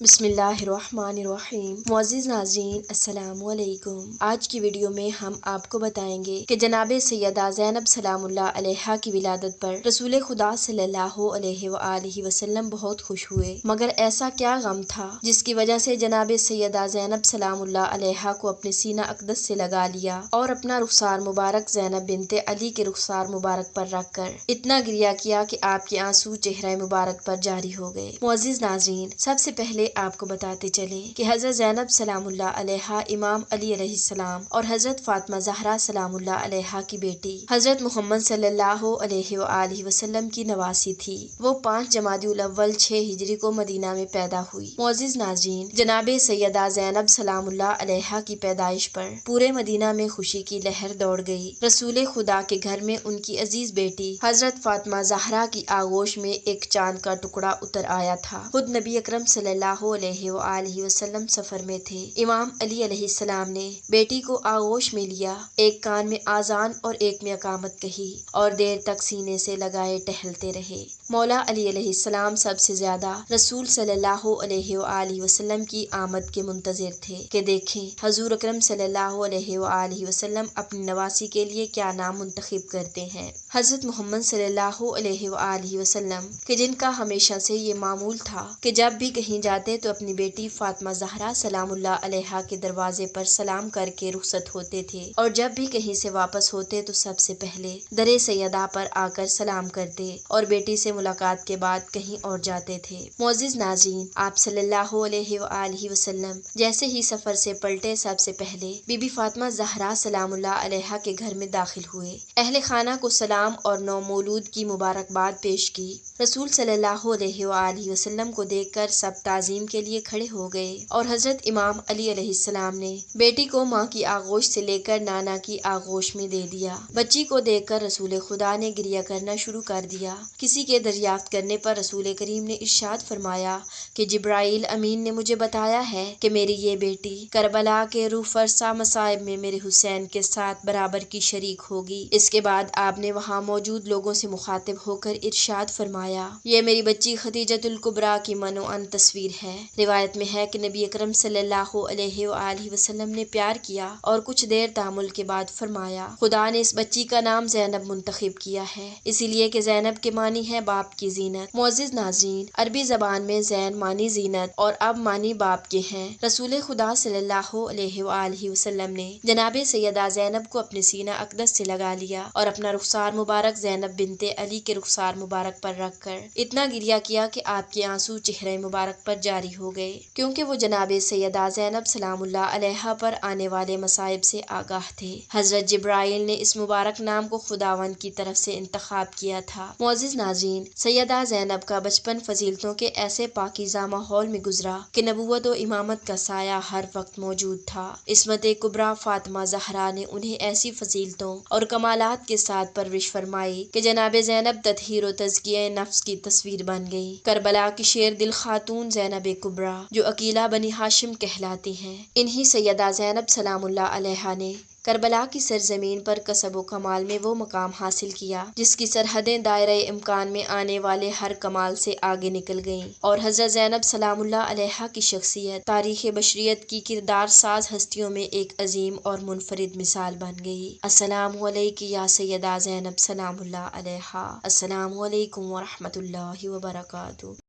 بسم اللہ الرحمن الرحیم۔ معزز ناظرین السلام علیکم۔ آج کی ویڈیو میں ہم آپ کو بتائیں گے کہ جناب سیدہ زینب سلام اللہ علیہا کی ولادت پر رسول خدا صلی اللہ علیہ وآلہ وسلم بہت خوش ہوئے، مگر ایسا کیا غم تھا جس کی وجہ سے جناب سیدہ زینب سلام اللہ علیہا کو اپنے سینہ اقدس سے لگا لیا اور اپنا رخسار مبارک زینب بنت علی کے رخسار مبارک پر رکھ کر اتنا گریہ کیا کہ آپ کے آنسو چہرہ مبارک پر جاری ہو گئے۔ معزز ناظرین، سب سے پہلے آپ کو بتاتے چلیں کہ حضرت زینب سلام اللہ علیہا امام علی علیہ السلام اور حضرت فاطمہ زہرا سلام اللہ علیہا کی بیٹی حضرت محمد صلی اللہ علیہ وآلہ وسلم کی نواسی تھی۔ وہ 5 جمادی الاول 6 ہجری کو مدینہ میں پیدا ہوئی۔ معزز ناظرین، جناب سیدہ زینب سلام اللہ علیہا کی پیدائش پر پورے مدینہ میں خوشی کی لہر دوڑ گئی۔ رسول خدا کے گھر میں ان کی عزیز بیٹی حضرت فاطمہ زہرا کی آغوش میں ایک چاند کا ٹکڑا اتر آیا تھا۔ خود نبی اکرم صلی اللہ علیہ وآلہ وسلم سفر میں تھے۔ امام علی علیہ السلام نے بیٹی کو آغوش میں لیا، ایک کان میں آذان اور ایک میں اقامت کہی اور دیر تک سینے سے لگائے ٹہلتے رہے۔ مولا علی علیہ السلام سب سے زیادہ رسول صلی اللہ علیہ وآلہ وسلم کی آمد کے منتظر تھے کہ دیکھیں حضور اکرم صلی اللہ علیہ وآلہ وسلم اپنی نواسی کے لیے کیا نام منتخب کرتے ہیں۔ حضرت محمد صلی اللہ علیہ وآلہ وسلم کہ جن کا ہمیشہ سے یہ معمول تھا کہ جب بھی کہیں جاتے تو اپنی بیٹی فاطمہ زہرا سلام اللہ علیہا کے دروازے پر سلام کر کے رخصت ہوتے تھے، اور جب بھی کہیں سے واپس ہوتے تو سب سے پہلے در سیدہ پر آ کر سلام کرتے اور بیٹی سے ملاقات کے بعد کہیں اور جاتے تھے۔ معزز ناظرین، آپ صلی اللہ علیہ وآلہ وسلم جیسے ہی سفر سے پلٹے سب سے پہلے بی بی فاطمہ زہرا سلام اللہ علیہا کے گھر میں داخل ہوئے، اہل خانہ کو سلام اور نو مولود کی مبارکباد پیش کی۔ رسول صلی اللہ علیہ وآلہ وسلم کو دیکھ کر سب تعظیم کے لیے کھڑے ہو گئے اور حضرت امام علی علیہ السلام نے بیٹی کو ماں کی آغوش سے لے کر نانا کی آغوش میں دے دیا۔ بچی کو دیکھ کر رسول خدا نے گریہ کرنا شروع کر دیا۔ کسی کے دریافت کرنے پر رسول کریم نے ارشاد فرمایا کہ جبرائیل امین نے مجھے بتایا ہے کہ میری یہ بیٹی کربلا کے روح فرسا مصائب میں میرے حسین کے ساتھ برابر کی شریک ہوگی۔ اس کے بعد آپ نے وہاں موجود لوگوں سے مخاطب ہو کر ارشاد فرمایا، یہ میری بچی خدیجۃ الکبریٰ کی من و عن تصویر ہے۔ روایت میں ہے کہ نبی اکرم صلی اللہ علیہ وآلہ وسلم نے پیار کیا اور کچھ دیر تأمل کے بعد فرمایا، خدا نے اس بچی کا نام زینب منتخب کیا ہے، اسی لیے کہ زینب کے معنی ہے باپ کی زینت۔ معزز ناظرین، عربی زبان میں زین معنی زینت اور اب معنی باپ کے ہیں۔ رسول خدا صلی اللہ علیہ وآلہ وسلم نے جناب سیدہ زینب کو اپنے سینہ اقدس سے لگا لیا اور اپنا رخسار مبارک زینب بنت علی کے رخسار مبارک پر رکھ کر اتنا گریہ کیا کہ آپ کے آنسو چہرہ مبارک پر جاری ہو گئے، کیونکہ وہ جناب سیدہ زینب سلام اللہ علیہا پر آنے والے مصائب سے آگاہ تھے۔ حضرت جبرائیل نے اس مبارک نام کو خداوند کی طرف سے انتخاب کیا تھا۔ معزز ناظرین، سیدہ زینب کا بچپن فضیلتوں کے ایسے پاکیزہ ماحول میں گزرا کہ نبوت و امامت کا سایہ ہر وقت موجود تھا۔ عصمت کبریٰ فاطمہ زہرا نے انہیں ایسی فضیلتوں اور کمالات کے ساتھ پرورش فرمائی کہ جناب زینب تطہیر و تزکیہ نفس کی تصویر بن گئی۔ کربلا کی شیر دل خاتون زینب کبریٰ جو عقیلہ بنی ہاشم کہلاتی ہیں، انہی سیدہ زینب سلام اللہ علیہا نے کربلا کی سرزمین پر کسب و کمال میں وہ مقام حاصل کیا جس کی سرحدیں دائرہ امکان میں آنے والے ہر کمال سے آگے نکل گئیں، اور حضرت زینب سلام اللہ علیہا کی شخصیت تاریخ بشریت کی کردار ساز ہستیوں میں ایک عظیم اور منفرد مثال بن گئی۔ السلام علیک یا سیدہ زینب سلام اللہ علیہا۔ السلام علیکم ورحمۃ اللہ وبرکاتہ۔